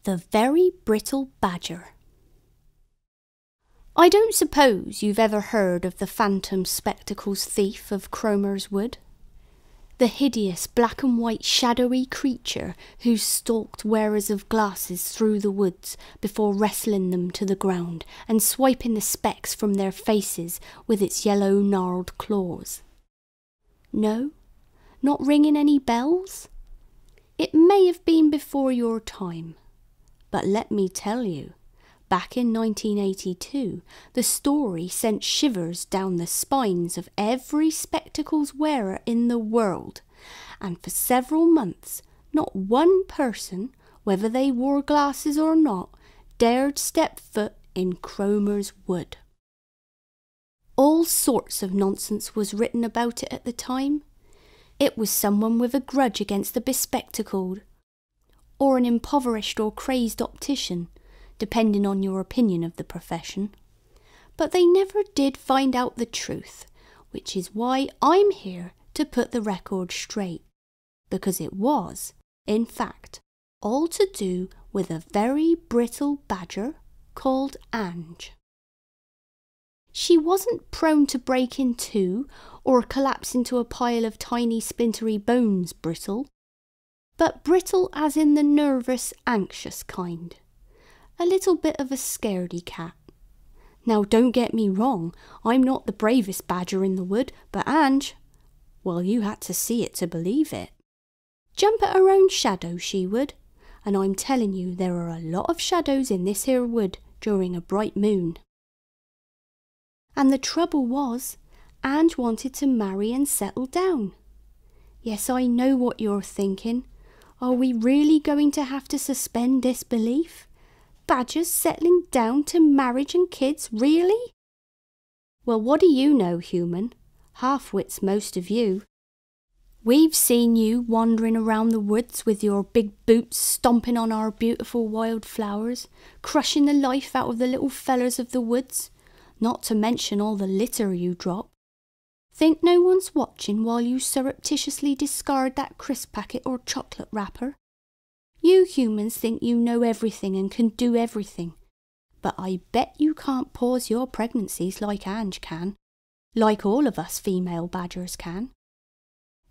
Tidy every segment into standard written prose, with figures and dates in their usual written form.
The Very Brittle Badger. I don't suppose you've ever heard of the phantom spectacles thief of Cromer's Wood? The hideous black and white shadowy creature who stalked wearers of glasses through the woods before wrestling them to the ground and swiping the specks from their faces with its yellow gnarled claws. No? Not ringing any bells? It may have been before your time. But let me tell you, back in 1982, the story sent shivers down the spines of every spectacles wearer in the world, and for several months, not one person, whether they wore glasses or not, dared step foot in Cromer's Wood. All sorts of nonsense was written about it at the time. It was someone with a grudge against the bespectacled, or an impoverished or crazed optician, depending on your opinion of the profession. But they never did find out the truth, which is why I'm here to put the record straight, because it was, in fact, all to do with a very brittle badger called Ange. She wasn't prone to break in two or collapse into a pile of tiny splintery bones brittle, but brittle as in the nervous, anxious kind. A little bit of a scaredy cat. Now don't get me wrong, I'm not the bravest badger in the wood, but Ange, well, you had to see it to believe it. Jump at her own shadow, she would, and I'm telling you there are a lot of shadows in this here wood during a bright moon. And the trouble was, Ange wanted to marry and settle down. Yes, I know what you're thinking. Are we really going to have to suspend disbelief? Badgers settling down to marriage and kids, really? Well, what do you know, human? Half-wits, most of you. We've seen you wandering around the woods with your big boots stomping on our beautiful wild flowers, crushing the life out of the little fellers of the woods, not to mention all the litter you drop. Think no one's watching while you surreptitiously discard that crisp packet or chocolate wrapper? You humans think you know everything and can do everything, but I bet you can't pause your pregnancies like Ange can, like all of us female badgers can.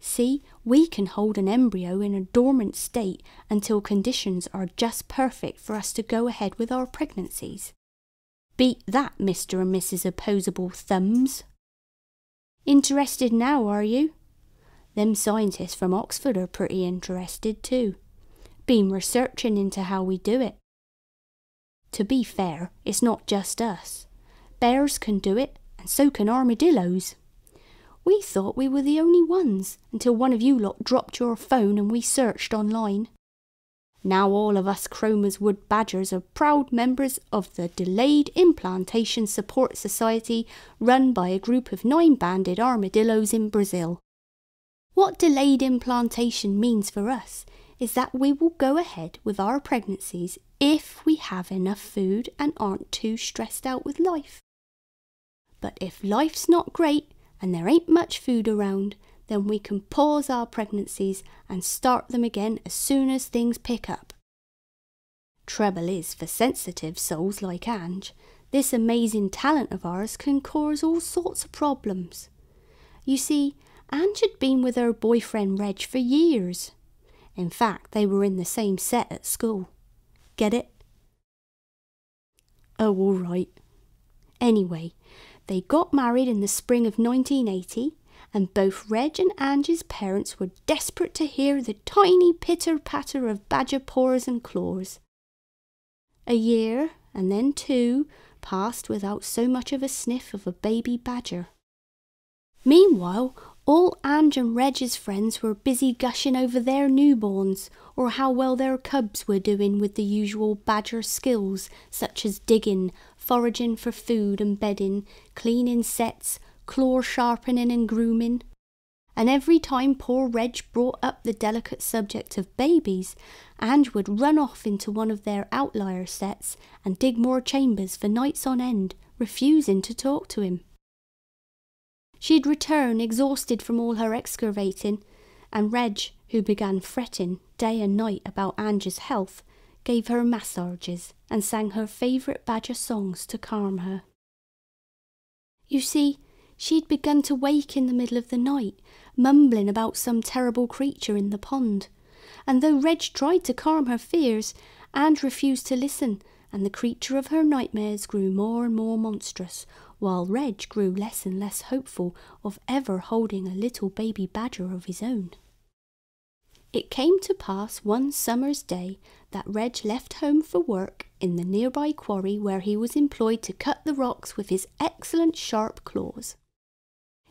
See, we can hold an embryo in a dormant state until conditions are just perfect for us to go ahead with our pregnancies. Beat that, Mr. and Mrs. Opposable Thumbs. Interested now, are you? Them scientists from Oxford are pretty interested too. Been researching into how we do it. To be fair, it's not just us. Bears can do it, and so can armadillos. We thought we were the only ones, until one of you lot dropped your phone and we searched online. Now all of us Cromer's Wood badgers are proud members of the Delayed Implantation Support Society run by a group of 9-banded armadillos in Brazil. What delayed implantation means for us is that we will go ahead with our pregnancies if we have enough food and aren't too stressed out with life. But if life's not great and there ain't much food around, then we can pause our pregnancies and start them again as soon as things pick up. Trouble is, for sensitive souls like Ange, this amazing talent of ours can cause all sorts of problems. You see, Ange had been with her boyfriend Reg for years. In fact, they were in the same set at school. Get it? Oh, all right. Anyway, they got married in the spring of 1980, and both Reg and Ange's parents were desperate to hear the tiny pitter-patter of badger paws and claws. A year, and then 2, passed without so much of a sniff of a baby badger. Meanwhile, all Ange and Reg's friends were busy gushing over their newborns, or how well their cubs were doing with the usual badger skills, such as digging, foraging for food and bedding, cleaning sets, claw sharpening and grooming. And every time poor Reg brought up the delicate subject of babies, Ange would run off into one of their outlier sets and dig more chambers for nights on end, refusing to talk to him. She'd return exhausted from all her excavating, and Reg, who began fretting day and night about Ange's health, gave her massages and sang her favourite badger songs to calm her. You see, she'd begun to wake in the middle of the night, mumbling about some terrible creature in the pond, and though Reg tried to calm her fears, Ange refused to listen, and the creature of her nightmares grew more and more monstrous, while Reg grew less and less hopeful of ever holding a little baby badger of his own. It came to pass one summer's day that Reg left home for work in the nearby quarry where he was employed to cut the rocks with his excellent sharp claws.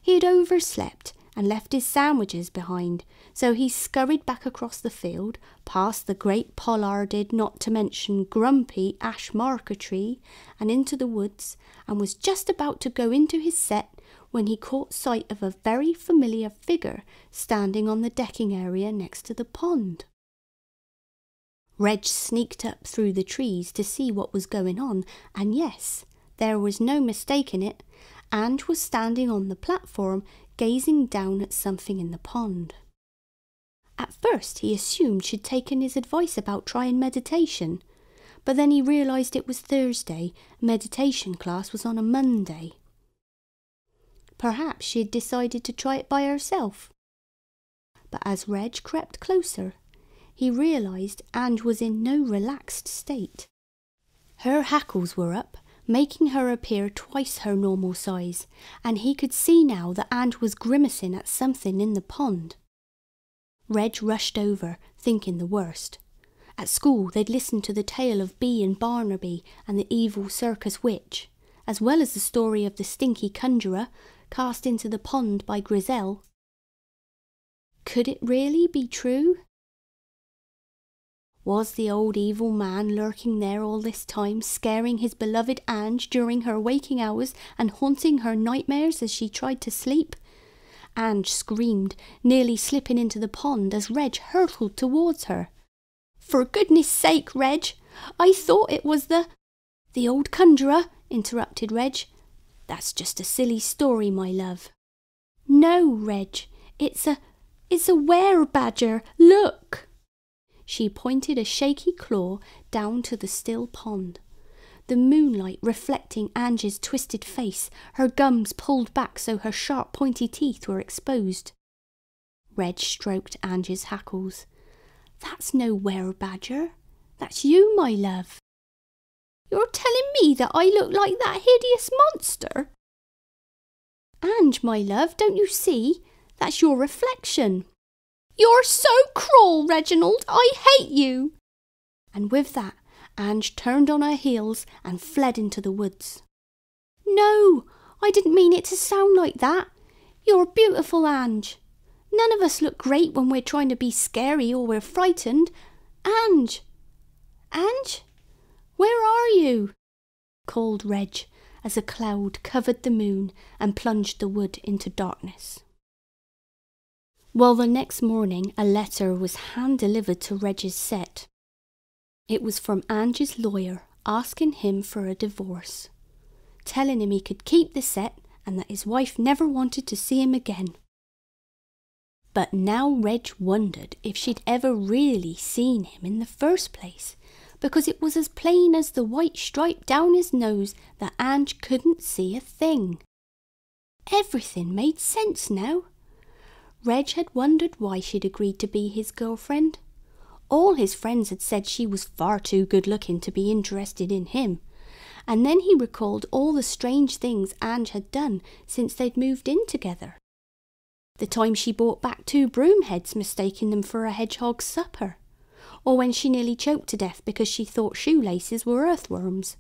He had overslept and left his sandwiches behind, so he scurried back across the field, past the great pollarded, not to mention grumpy ash marker tree, and into the woods, and was just about to go into his set when he caught sight of a very familiar figure standing on the decking area next to the pond. Reg sneaked up through the trees to see what was going on, and yes, there was no mistaking it, Ange was standing on the platform gazing down at something in the pond. At first he assumed she'd taken his advice about trying meditation, but then he realised it was Thursday, meditation class was on a Monday. Perhaps she had decided to try it by herself. But as Reg crept closer, he realised Ange was in no relaxed state. Her hackles were up, making her appear twice her normal size, and he could see now that Ange was grimacing at something in the pond. Reg rushed over, thinking the worst. At school they'd listened to the tale of Bee and Barnaby and the evil circus witch, as well as the story of the stinky conjurer cast into the pond by Griselle. Could it really be true? Was the old evil man lurking there all this time, scaring his beloved Ange during her waking hours and haunting her nightmares as she tried to sleep? Ange screamed, nearly slipping into the pond as Reg hurtled towards her. "For goodness sake, Reg, I thought it was the old conjurer," interrupted Reg. "That's just a silly story, my love." "No, Reg, it's a were-badger, look!" She pointed a shaky claw down to the still pond, the moonlight reflecting Ange's twisted face, her gums pulled back so her sharp pointy teeth were exposed. Reg stroked Ange's hackles. "That's no were-badger, that's you, my love." "You're telling me that I look like that hideous monster?" "Ange, my love, don't you see? That's your reflection." "You're so cruel, Reginald, I hate you." And with that, Ange turned on her heels and fled into the woods. "No, I didn't mean it to sound like that. You're beautiful, Ange. None of us look great when we're trying to be scary or we're frightened. Ange! Ange? Where are you?" called Reg as a cloud covered the moon and plunged the wood into darkness. Well, the next morning a letter was hand-delivered to Reg's set. It was from Ange's lawyer asking him for a divorce, telling him he could keep the set and that his wife never wanted to see him again. But now Reg wondered if she'd ever really seen him in the first place, because it was as plain as the white stripe down his nose that Ange couldn't see a thing. Everything made sense now. Reg had wondered why she'd agreed to be his girlfriend. All his friends had said she was far too good-looking to be interested in him, and then he recalled all the strange things Ange had done since they'd moved in together. The time she brought back 2 broom heads mistaking them for a hedgehog's supper, or when she nearly choked to death because she thought shoelaces were earthworms.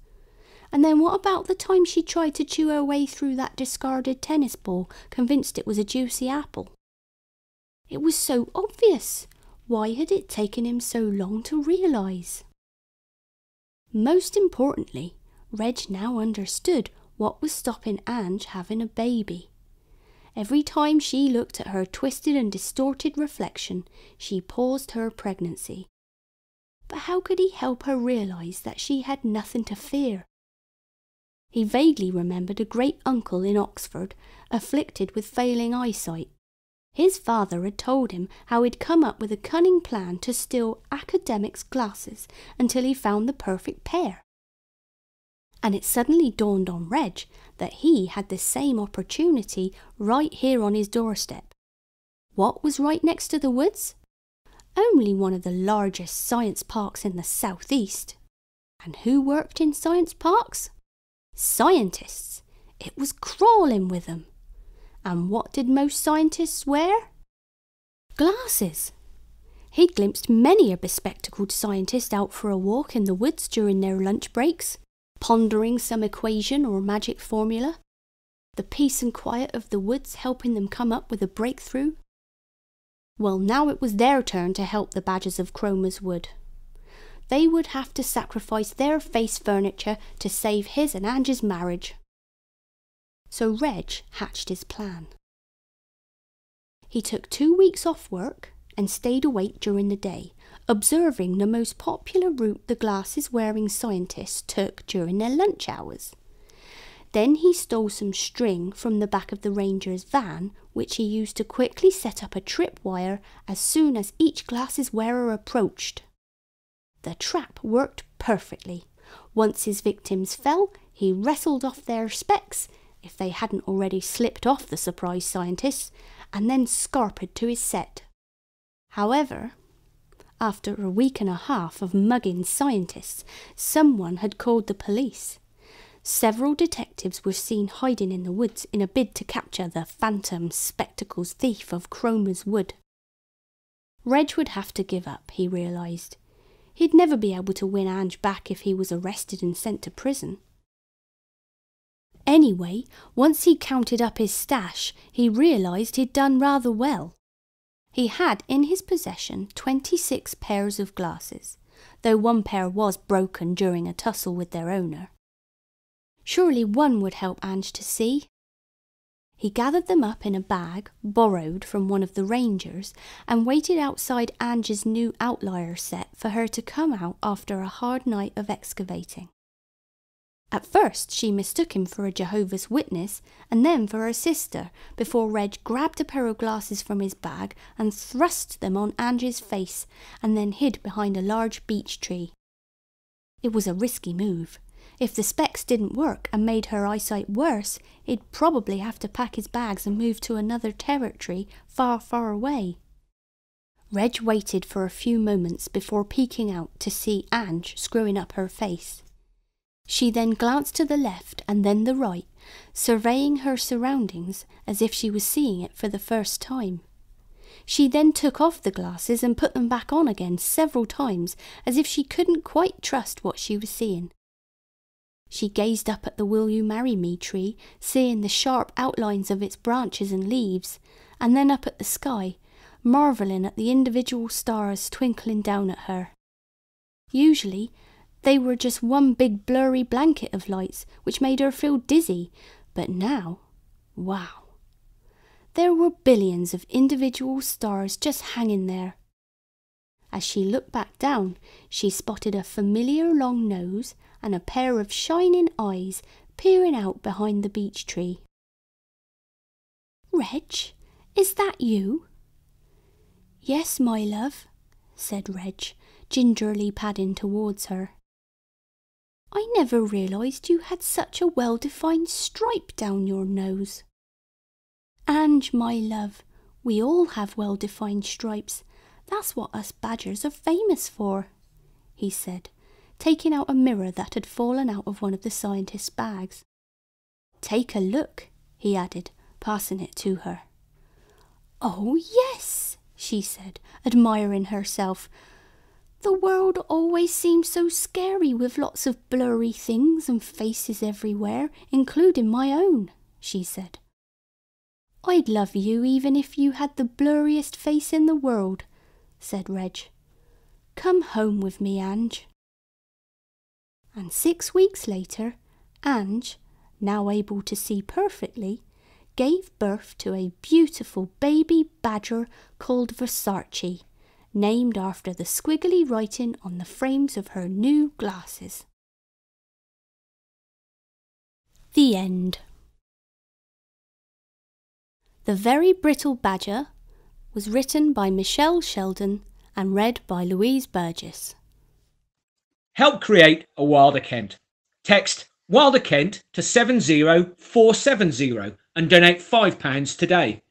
And then what about the time she tried to chew her way through that discarded tennis ball, convinced it was a juicy apple? It was so obvious. Why had it taken him so long to realise? Most importantly, Reg now understood what was stopping Ange having a baby. Every time she looked at her twisted and distorted reflection, she paused her pregnancy. But how could he help her realise that she had nothing to fear? He vaguely remembered a great uncle in Oxford, afflicted with failing eyesight. His father had told him how he'd come up with a cunning plan to steal academics' glasses until he found the perfect pair. And it suddenly dawned on Reg that he had the same opportunity right here on his doorstep. What was right next to the woods? Only one of the largest science parks in the southeast. And who worked in science parks? Scientists. It was crawling with them. And what did most scientists wear? Glasses. He'd glimpsed many a bespectacled scientist out for a walk in the woods during their lunch breaks, pondering some equation or magic formula, the peace and quiet of the woods helping them come up with a breakthrough. Well, now it was their turn to help the Badgers of Cromer's Wood. They would have to sacrifice their face furniture to save his and Ange's marriage. So Reg hatched his plan. He took 2 weeks off work and stayed awake during the day, observing the most popular route the glasses-wearing scientists took during their lunch hours. Then he stole some string from the back of the ranger's van, which he used to quickly set up a tripwire as soon as each glasses wearer approached. The trap worked perfectly. Once his victims fell, he wrestled off their specs, if they hadn't already slipped off the surprised scientists, and then scarpered to his set. However, after a week and a half of mugging scientists, someone had called the police. Several detectives were seen hiding in the woods in a bid to capture the phantom spectacles thief of Cromer's Wood. Reg would have to give up, he realised. He'd never be able to win Ange back if he was arrested and sent to prison. Anyway, once he counted up his stash, he realised he'd done rather well. He had in his possession 26 pairs of glasses, though one pair was broken during a tussle with their owner. Surely one would help Ange to see. He gathered them up in a bag borrowed from one of the rangers and waited outside Ange's new outlier set for her to come out after a hard night of excavating. At first she mistook him for a Jehovah's Witness and then for her sister, before Reg grabbed a pair of glasses from his bag and thrust them on Ange's face and then hid behind a large beech tree. It was a risky move. If the specs didn't work and made her eyesight worse, he'd probably have to pack his bags and move to another territory far, far away. Reg waited for a few moments before peeking out to see Ange screwing up her face. She then glanced to the left and then the right, surveying her surroundings as if she was seeing it for the first time. She then took off the glasses and put them back on again several times, as if she couldn't quite trust what she was seeing. She gazed up at the Will You Marry Me tree, seeing the sharp outlines of its branches and leaves, and then up at the sky, marvelling at the individual stars twinkling down at her. Usually, they were just one big blurry blanket of lights, which made her feel dizzy, but now, wow! There were billions of individual stars just hanging there. As she looked back down, she spotted a familiar long nose and a pair of shining eyes peering out behind the beech tree. "Reg, is that you?" "Yes, my love," said Reg, gingerly padding towards her. "I never realised you had such a well-defined stripe down your nose." "Ange, my love, we all have well-defined stripes. That's what us badgers are famous for," he said, taking out a mirror that had fallen out of one of the scientist's bags. "Take a look," he added, passing it to her. "Oh, yes," she said, admiring herself. "The world always seems so scary with lots of blurry things and faces everywhere, including my own," she said. "I'd love you even if you had the blurriest face in the world," said Reg. "Come home with me, Ange." And 6 weeks later, Ange, now able to see perfectly, gave birth to a beautiful baby badger called Versace, named after the squiggly writing on the frames of her new glasses. The end. The Very Brittle Badger was written by Michelle Sheldon and read by Louise Burgess. Help create a Wilder Kent. Text Wilder Kent to 70470 and donate £5 today.